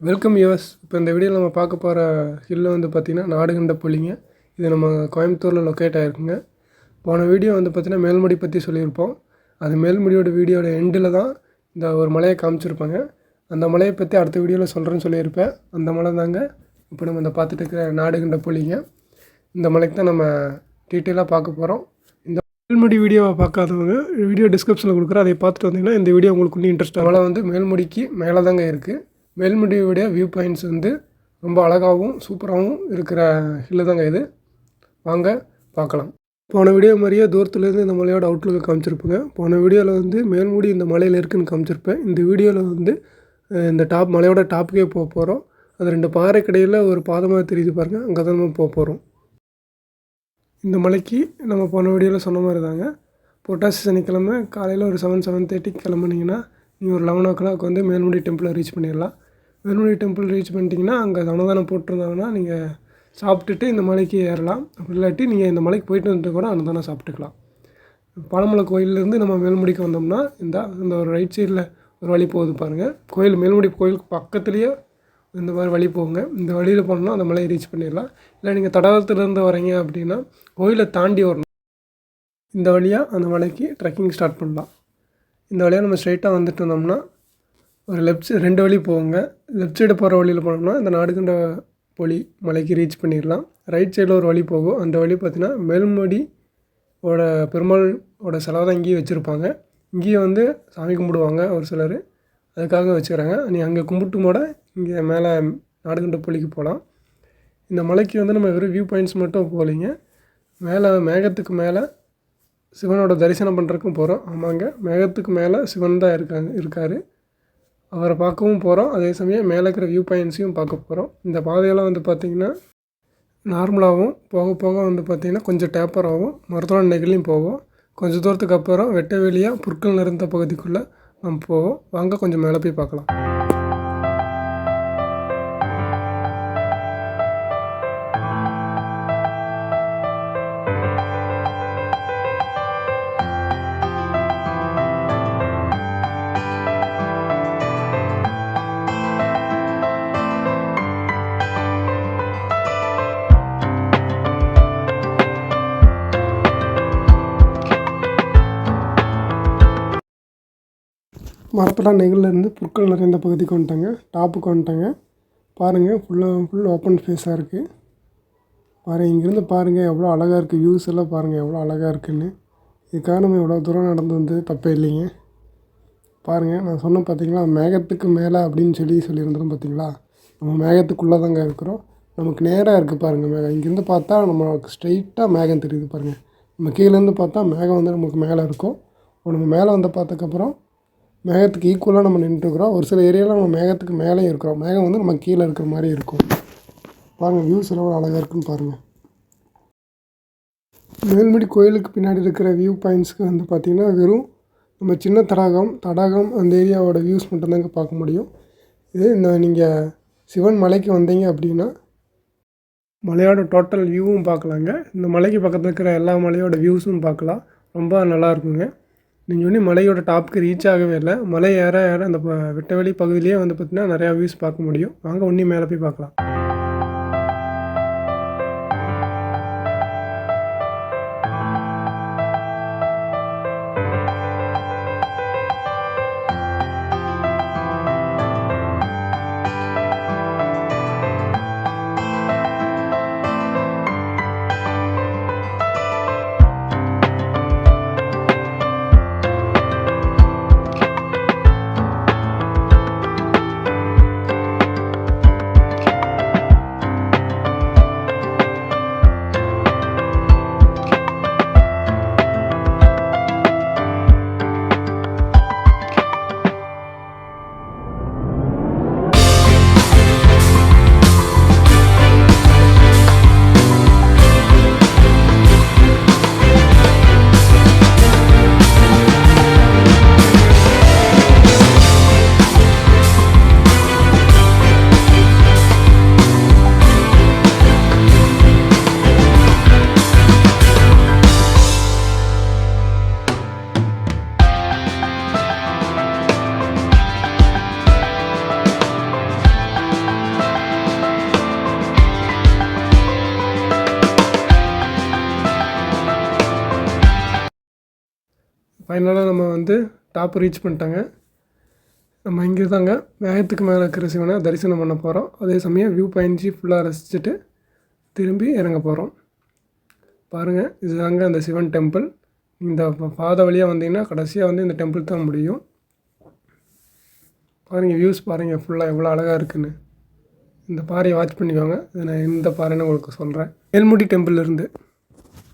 Welcome US. இப்போ இந்த வீடியோவில் நம்ம பார்க்க போகிற ஹில்லு வந்து பார்த்திங்கன்னா நாடுகண்ட புலிங்க. இது நம்ம கோயம்புத்தூரில் லொக்கேட் ஆகிருக்குங்க. போன வீடியோ வந்து பார்த்திங்கன்னா மேல்முடி பற்றி சொல்லியிருப்போம். அது மேல்முடியோட வீடியோட எண்டில் தான் இந்த ஒரு மலையை காமிச்சிருப்பாங்க. அந்த மலையை பற்றி அடுத்த வீடியோவில் சொல்கிறேன்னு சொல்லியிருப்பேன். அந்த மலை தாங்க இப்போ நம்ம இந்த பார்த்துட்டு இருக்கிற நாடுகண்ட புலிங்க. இந்த மலைக்கு தான் நம்ம டீட்டெயிலாக பார்க்க போகிறோம். இந்த மேல்முடி வீடியோவை பார்க்காதவங்க வீடியோ டிஸ்கிரிப்ஷனில் கொடுக்குறேன், அதை பார்த்துட்டு வந்தீங்கன்னா இந்த வீடியோ உங்களுக்கு இன்னும் இன்ட்ரெஸ்ட்டாக. மலை வந்து மேல்முடிக்கு மேலே தாங்க இருக்குது. மேல்முடியுடைய வியூ பாயிண்ட்ஸ் வந்து ரொம்ப அழகாகவும் சூப்பராகவும் இருக்கிற ஹில்லு தாங்க இது. வாங்க பார்க்கலாம். போன வீடியோ மாதிரியே தூரத்துலேருந்து இந்த மலையோட அவுட்லுக்கு காமிச்சிருப்பேங்க. போன வீடியோவில் வந்து மேல்முடி இந்த மலையில் இருக்குதுன்னு காமிச்சிருப்பேன். இந்த வீடியோவில் வந்து இந்த மலையோட டாப்புக்கே போக போகிறோம். அது 2 பாறை கடையில் ஒரு பாதமாக தெரியுது பாருங்கள், அங்கே தான் நம்ம போக போகிறோம். இந்த மலைக்கு நம்ம போன வீடியோவில் சொன்ன மாதிரி தாங்க, புரட்டாசி சனிக்கிழமை காலையில் ஒரு 7-7:30 கிளம்புனீங்கன்னா நீங்கள் ஒரு 11 o'clock வந்து மேல்முடி டெம்பிளை ரீச் பண்ணிடலாம். மேல்முடி டெம்பிள் ரீச் பண்ணிட்டீங்கன்னா அங்கே அன்னதானம் போட்டிருந்தாங்கன்னா நீங்கள் சாப்பிட்டுட்டு இந்த மலைக்கு ஏறலாம். அப்படி இல்லாட்டி நீங்கள் இந்த மலைக்கு போயிட்டு வந்துட்டு கூட அன்னதானம் சாப்பிட்டுக்கலாம். பாலமலை கோயிலேருந்து நம்ம மேல்முடிக்கு வந்தோம்னா இந்த ஒரு ரைட் சைடில் ஒரு வழி போகுது பாருங்கள். மேல்முடி கோயிலுக்கு பக்கத்துலேயே இந்த மாதிரி வழி போகுங்க. இந்த வழியில் போனோம்னா அந்த மலையை ரீச் பண்ணிடலாம். இல்லை நீங்கள் தடாகத்துலேருந்து வரீங்க அப்படின்னா கோயிலை தாண்டி வரணும். இந்த வழியாக அந்த மலைக்கு ட்ரெக்கிங் ஸ்டார்ட் பண்ணலாம். இந்த வழியாக நம்ம ஸ்ட்ரைட்டாக வந்துட்டு இருந்தோம்னா ஒரு லெஃப்ட் சைடு 2 வழி போவோங்க. லெஃப்ட் சைடு போகிற வழியில் போனோம்னா இந்த நாடுகண்ட புலி மலைக்கு ரீச் பண்ணிடலாம். ரைட் சைடில் ஒரு வழி போகும். அந்த வழி பார்த்திங்கன்னா மேல்முடியோட பெருமாளோட செலவு தான் இங்கேயும் வச்சுருப்பாங்க. இங்கேயும் வந்து சாமி கும்பிடுவாங்க ஒரு சிலர், அதுக்காக வச்சுக்கிறாங்க. நீ அங்கே கும்பிட்டு கூட இங்கே மேலே நாடுகண்ட புலிக்கு போகலாம். இந்த மலைக்கு வந்து நம்ம வெறும் வியூ பாயிண்ட்ஸ் மட்டும் போகலைங்க, மேலே மேகத்துக்கு மேலே சிவனோட தரிசனம் பண்ணுறதுக்கும் போகிறோம். ஆமாங்க, மேகத்துக்கு மேலே சிவன் தான் இருக்கார். அவரை பார்க்கவும் போகிறோம். அதே சமயம் மேலே இருக்கிற வியூ பாயிண்ட்ஸையும் பார்க்க போகிறோம். இந்த பாதையெல்லாம் வந்து பார்த்திங்கன்னா நார்மலாகவும் போக போக வந்து பார்த்திங்கன்னா கொஞ்சம் டேப்பராகவும் மருத்துவ நெகிலையும் போவோம். கொஞ்சம் தூரத்துக்கு அப்புறம் வெட்ட வெளியாக புற்கள் நிறைந்த பகுதிக்குள்ளே நம்ம போவோம். வாங்க கொஞ்சம் மேலே போய் பார்க்கலாம். மரத்தெல்லாம் நெகிலேருந்து புற்கள் நிறைந்த பகுதிக்கு வந்துட்டாங்க. டாப்புக்கு வந்துட்டாங்க. பாருங்கள், ஃபுல் ஓப்பன் ஃபேஸாக இருக்குது. பாருங்கள், இங்கேருந்து பாருங்கள் எவ்வளோ அழகாக இருக்குது. வியூஸ் எல்லாம் பாருங்கள் எவ்வளோ அழகாக இருக்குதுன்னு. இதுக்காக நம்ம எவ்வளோ தூரம் நடந்து வந்து தப்பே இல்லைங்க. பாருங்கள், நான் சொன்னேன் பார்த்தீங்களா, மேகத்துக்கு மேலே அப்படின்னு சொல்லியிருந்தோம் பார்த்தீங்களா. நம்ம மேகத்துக்குள்ளே தாங்க இருக்கிறோம். நமக்கு நேராக இருக்குது பாருங்கள் மேகம். இங்கேருந்து பார்த்தா நம்மளுக்கு ஸ்ட்ரைட்டாக மேகம் தெரியுது பாருங்கள். நம்ம கீழேருந்து பார்த்தா மேகம் வந்து நமக்கு மேலே இருக்கும். நம்ம மேலே வந்து பார்த்ததுக்கப்புறம் மேகத்துக்கு ஈக்குவலாக நம்ம நின்றுருக்குறோம். ஒரு சில ஏரியாவில் நம்ம மேகத்துக்கு மேலேயும் இருக்கிறோம். மேகம் வந்து நம்ம கீழே இருக்கிற மாதிரி இருக்கும். பாருங்கள், வியூஸ் எல்லாம் அழகாக இருக்குன்னு பாருங்கள். மேல்முடி கோயிலுக்கு பின்னாடி இருக்கிற வியூ பாயிண்ட்ஸ்க்கு வந்து பார்த்திங்கன்னா வெறும் நம்ம சின்ன தடாகம் அந்த ஏரியாவோட வியூஸ் மட்டும்தாங்க பார்க்க முடியும். இது நீங்கள் சிவன் மலைக்கு வந்தீங்க அப்படின்னா மலையோட டோட்டல் வியூவும் பார்க்கலாங்க. இந்த மலைக்கு பக்கத்தில் இருக்கிற எல்லா மலையோட வியூஸும் பார்க்கலாம். ரொம்ப நல்லா இருக்குங்க. நீங்கள் இன்னும் மலையோட டாப்புக்கு ரீச் ஆகவே இல்லை. மலை ஏற அந்த வெட்டவெளி பகுதியிலே வந்து பார்த்திங்கன்னா நிறையா வியூஸ் பார்க்க முடியும். வாங்க இன்னும் மேலே போய் பார்க்கலாம். ஃபைனலாக நம்ம வந்து டாப் ரீச் பண்ணிட்டாங்க. நம்ம இங்கே தாங்க மேகத்துக்கு மேலே இருக்கிற சிவனை தரிசனம் பண்ண போகிறோம். அதே சமயம் வியூ பாயிண்ட் ஃபுல்லாக ரசிச்சுட்டு திரும்பி இறங்க போகிறோம். பாருங்கள், இதுதாங்க அந்த சிவன் டெம்பிள். இந்த பாதை வழியாக வந்தீங்கன்னா கடைசியாக வந்து இந்த டெம்பிள் தான் முடியும். பாருங்கள், வியூஸ் பாருங்கள் ஃபுல்லாக எவ்வளோ அழகாக இருக்குதுன்னு. இந்த பாறையை வாட்ச் பண்ணிக்கோங்க. இது நான் எந்த பாறைன்னு உங்களுக்கு சொல்கிறேன். மேல்முடி டெம்பிள்லேருந்து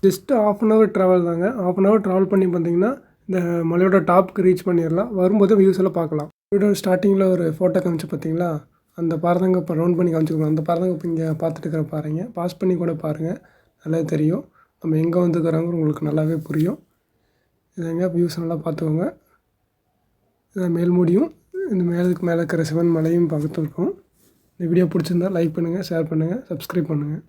ஜஸ்ட்டு 1/2 hour ட்ராவல் தாங்க. 1/2 hour ட்ராவல் பண்ணி பார்த்தீங்கன்னா இந்த மலையோட டாப்புக்கு ரீச் பண்ணிடலாம். வரும்போது வியூஸ் எல்லாம் பார்க்கலாம். வீடியோ ஸ்டார்டிங்கில் ஒரு ஃபோட்டோ காமிச்சு பார்த்தீங்களா, அந்த பாறை தாங்க இப்போ ரவுண்ட் பண்ணி காமிச்சிருக்கோம். அந்த பாறை தாங்க இப்போ இங்கே பார்த்துட்டு இருக்கிற பாருங்க. பாஸ் பண்ணி கூட பாருங்கள், நல்லா தெரியும். நம்ம எங்கே வந்துக்கிறோங்க உங்களுக்கு நல்லாவே புரியும். இதாங்க வியூஸ் நல்லா பார்த்துக்கோங்க. இதான் மேல்முடியும் இந்த மேலுக்கு மேலே இருக்கிற சிவன் மலையும் பார்த்துருக்கோம். இந்த வீடியோ பிடிச்சிருந்தால் லைக் பண்ணுங்கள், ஷேர் பண்ணுங்கள், சப்ஸ்கிரைப் பண்ணுங்கள்.